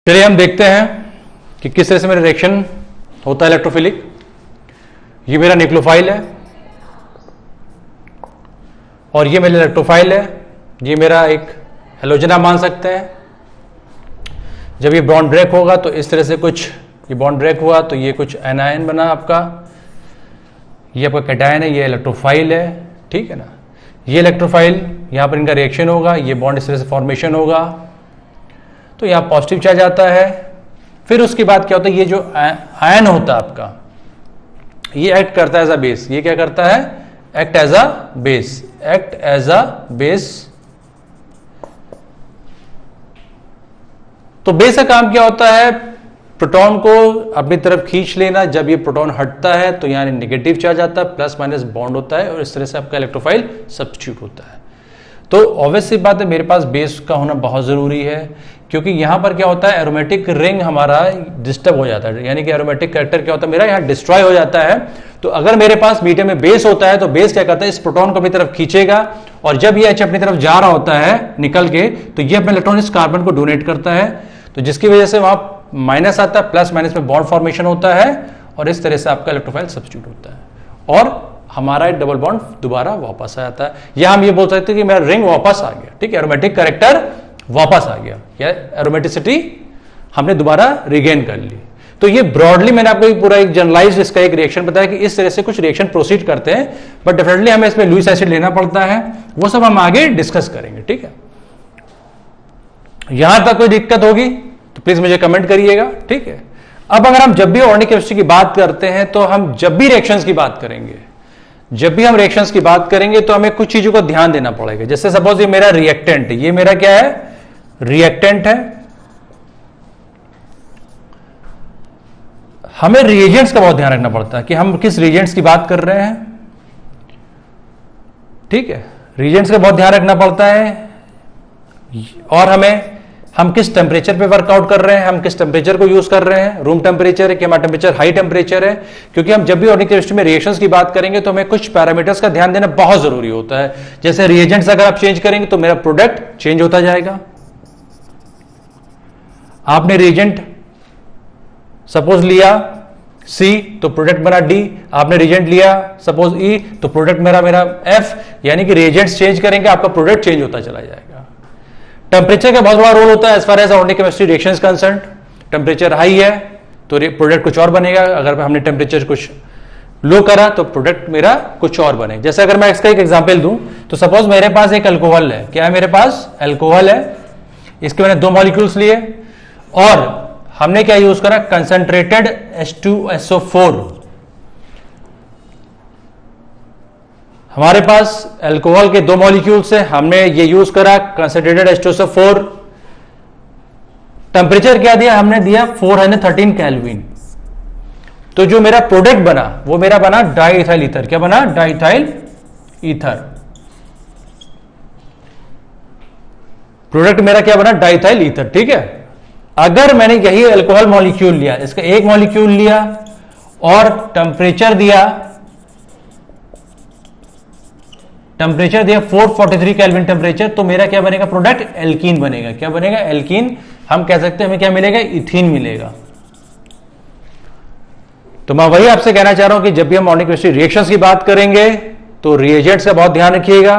चलिए हम देखते हैं कि किस तरह से मेरा रिएक्शन होता है इलेक्ट्रोफिलिक। ये मेरा न्यूक्लियोफाइल है और ये मेरा इलेक्ट्रोफाइल है। ये मेरा एक हेलोजन आप मान सकते हैं। जब ये बॉन्ड ब्रेक होगा तो इस तरह से कुछ, ये बॉन्ड ब्रेक हुआ तो ये कुछ एनायन बना आपका, ये आपका कैटायन है, ये इलेक्ट्रोफाइल है, ठीक है ना। ये इलेक्ट्रोफाइल, यहां पर इनका रिएक्शन होगा, ये बॉन्ड इस तरह से फॉर्मेशन होगा तो यहां पॉजिटिव चार्ज आता है। फिर उसके बाद क्या होता है, ये जो आयन होता है आपका, ये एक्ट करता है एज अ बेस। ये क्या करता है? Act as a base, act as a base. तो बेस का काम क्या होता है? प्रोटॉन को अपनी तरफ खींच लेना। जब ये प्रोटॉन हटता है तो यहां नेगेटिव चार्ज आता है, प्लस माइनस बॉन्ड होता है और इस तरह से आपका इलेक्ट्रोफाइल सब्स्टिट्यूट होता है। तो ऑब्वियस सी बात है, मेरे पास बेस का होना बहुत जरूरी है, क्योंकि यहां पर क्या होता है, एरोमेटिक रिंग हमारा डिस्टर्ब हो जाता है, यानी कि एरोमेटिक कैरेक्टर क्या होता है, मेरा यहां डिस्ट्रॉय हो जाता है। तो अगर मेरे पास मीडियम में बेस होता है तो बेस क्या करता है, इस प्रोटॉन को अपनी तरफ खींचेगा और जब ये एच अपनी तरफ जा रहा होता है निकल के, तो ये अपने इलेक्ट्रॉन इस कार्बन को डोनेट करता है, तो जिसकी वजह से वहां माइनस आता है, प्लस माइनस में बॉन्ड फॉर्मेशन होता है और इस तरह से आपका इलेक्ट्रोफाइल सब्स्टिट्यूट होता है और हमारा डबल बॉन्ड दोबारा वापस आ जाता है। या हम ये बोल सकते हैं कि मेरा रिंग वापस आ गया, ठीक है, एरोमेटिक कैरेक्टर वापस आ गया, या एरोमेटिसिटी हमने दोबारा रिगेन कर ली। तो ये ब्रॉडली मैंने आपको पूरा एक जनरलाइज इसका एक रिएक्शन बताया कि इस तरह से कुछ रिएक्शन प्रोसीड करते हैं, बट डेफिनेटली हमें इसमें लुईस एसिड लेना पड़ता है, वो सब हम आगे डिस्कस करेंगे, ठीक है। यहां तक कोई दिक्कत होगी तो प्लीज मुझे कमेंट करिएगा, ठीक है। अब अगर हम जब भी ऑर्गेनिक केमिस्ट्री की बात करते हैं तो हम जब भी रिएक्शंस की बात करेंगे, जब भी हम रिएक्शंस की बात करेंगे तो हमें कुछ चीजों का ध्यान देना पड़ेगा। जैसे सपोज ये मेरा रिएक्टेंट है, ये मेरा क्या है, रिएक्टेंट है। हमें रिएजेंट्स का बहुत ध्यान रखना पड़ता है कि हम किस रिएजेंट्स की बात कर रहे हैं, ठीक है। रिएजेंट्स का बहुत ध्यान रखना पड़ता है और हम किस टेम्परेचर पे वर्कआउट कर रहे हैं, हम किस टेम्परेचर को यूज कर रहे हैं, रूम टेम्परेचर है कि हमारा टेम्परेचर हाई टेम्परेचर है, क्योंकि हम जब भी ऑर्गेनिक केमिस्ट्री में रिएक्शंस की बात करेंगे तो हमें कुछ पैरामीटर्स का ध्यान देना बहुत जरूरी होता है। जैसे रिएजेंट्स अगर आप चेंज करेंगे तो मेरा प्रोडक्ट चेंज होता जाएगा। आपने रिएजेंट सपोज लिया C तो प्रोडक्ट बना D, आपने रिएजेंट लिया सपोज E तो प्रोडक्ट मेरा F, यानी कि रिएजेंट्स चेंज करेंगे आपका प्रोडक्ट चेंज होता चला जाएगा। टेम्परेचर का बहुत बड़ा रोल होता है as far as organic chemistry reactions concern. Temperature high है तो प्रोडक्ट कुछ और बनेगा, अगर हमने टेम्परेचर कुछ लो करा तो प्रोडक्ट मेरा कुछ और बनेगा। जैसे अगर मैं इसका एक एग्जांपल दूं तो सपोज मेरे पास एक अल्कोहल है, क्या है मेरे पास, अल्कोहल है। इसके मैंने दो मॉलिक्यूल्स लिए और हमने क्या यूज करा, कंसंट्रेटेड H2SO4। हमारे पास अल्कोहल के दो मॉलिक्यूल्स है, हमने ये यूज करा कंसंट्रेटेड H2SO4। टेम्परेचर क्या दिया, हमने दिया 413 केल्विन। तो जो मेरा प्रोडक्ट बना वो मेरा बना डाइइथाइल ईथर। क्या बना, डाइइथाइल ईथर। प्रोडक्ट मेरा क्या बना, डाइइथाइल ईथर, ठीक है। अगर मैंने यही अल्कोहल मॉलिक्यूल लिया, इसका एक मॉलिक्यूल लिया और टेम्परेचर दिया 443 केल्विन टेम्परेचर, तो मेरा क्या बनेगा, प्रोडक्ट एल्कीन बनेगा। क्या बनेगा, एल्कीन। हम कह सकते हैं हमें क्या मिलेगा, इथीन मिलेगा। तो मैं वही आपसे कहना चाह रहा हूं कि जब भी हम ऑर्गेनिक केमिस्ट्री रिएक्शंस की बात करेंगे तो रिएजेंट्स का बहुत ध्यान रखिएगा,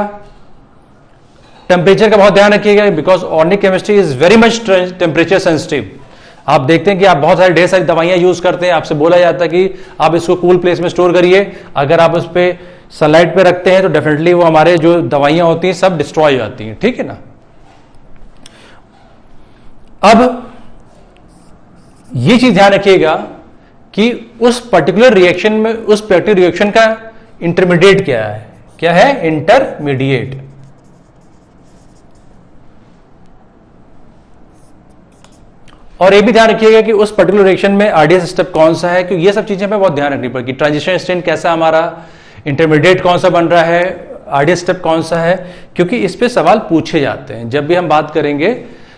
टेम्परेचर का बहुत ध्यान रखिएगा, because organic chemistry is very much temperature sensitive. आप देखते हैं कि आप बहुत सारी ढेर सारी दवाइयां यूज करते हैं, आपसे बोला जाता है कि आप इसको कूल प्लेस में स्टोर करिए। अगर आप उस पर सनलाइट पे रखते हैं तो डेफिनेटली वो हमारे जो दवाइयां होती हैं सब डिस्ट्रॉय हो जाती हैं, ठीक है ना। अब ये चीज ध्यान रखिएगा कि उस पर्टिकुलर रिएक्शन में, उस पर्टिकुलर रिएक्शन का इंटरमीडिएट क्या है, क्या है, इंटरमीडिएट। और ये भी ध्यान रखिएगा कि उस पर्टिकुलर रिएक्शन में आरडीएस स्टेप कौन सा है, क्योंकि ये सब चीजें हमें बहुत ध्यान रखनी पड़ेगी। ट्रांजिशन स्टेट कैसा हमारा, इंटरमीडिएट कौन सा बन रहा है, आरडीएस स्टेप कौन सा है, क्योंकि इस पे सवाल पूछे जाते हैं। जब भी हम बात करेंगे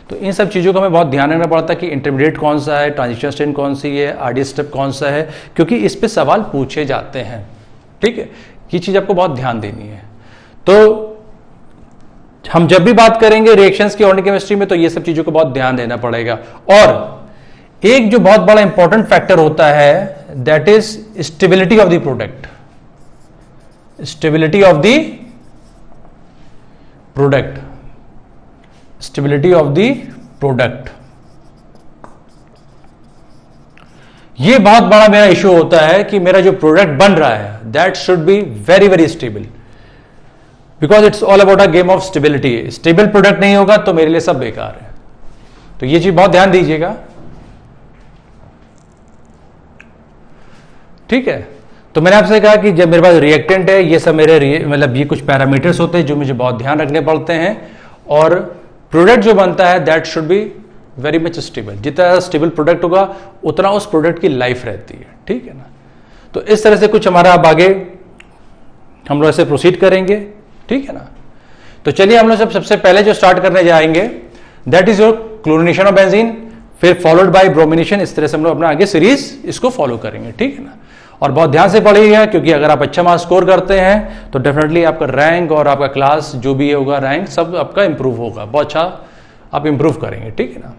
तो इन सब चीजों का हमें बहुत ध्यान रखना पड़ता है कि इंटरमीडिएट कौन सा है, ट्रांजिशन स्टेट कौन सी है, आरडीएस स्टेप कौन सा है, क्योंकि इस पे सवाल पूछे जाते हैं, ठीक है। ये चीज आपको बहुत ध्यान देनी है। तो हम जब भी बात करेंगे रिएक्शंस की ऑर्गेनिक केमिस्ट्री में तो ये सब चीजों को बहुत ध्यान देना पड़ेगा। और एक जो बहुत बड़ा इंपॉर्टेंट फैक्टर होता है that is stability of the product. Stability of the product, stability of the product, ये बहुत बड़ा मेरा इशू होता है कि मेरा जो प्रोडक्ट बन रहा है that should be very very stable, because it's all about a game of stability. Stable product नहीं होगा तो मेरे लिए सब बेकार है। तो ये चीज बहुत ध्यान दीजिएगा, ठीक है। तो मैंने आपसे कहा कि जब मेरे पास रिएक्टेंट है, ये सब मेरे मतलब ये कुछ पैरामीटर्स होते हैं जो मुझे बहुत ध्यान रखने पड़ते हैं, और प्रोडक्ट जो बनता है that should be very much stable. जितना स्टेबल प्रोडक्ट होगा उतना उस प्रोडक्ट की लाइफ रहती है, ठीक है ना। तो इस तरह से कुछ हमारा अब आगे हम लोग ऐसे प्रोसीड करेंगे, ठीक है ना। तो चलिए हम लोग सबसे पहले जो स्टार्ट करने जाएंगे that is your chlorination of benzene, फिर फॉलोड बाय ब्रोमिनेशन। इस तरह से हम लोग अपना आगे सीरीज इसको फॉलो करेंगे, ठीक है ना। और बहुत ध्यान से पढ़िएगा, क्योंकि अगर आप अच्छा मार्क्स स्कोर करते हैं तो डेफिनेटली आपका रैंक और आपका क्लास जो भी होगा रैंक सब आपका इंप्रूव होगा, बहुत अच्छा आप इंप्रूव करेंगे, ठीक है ना।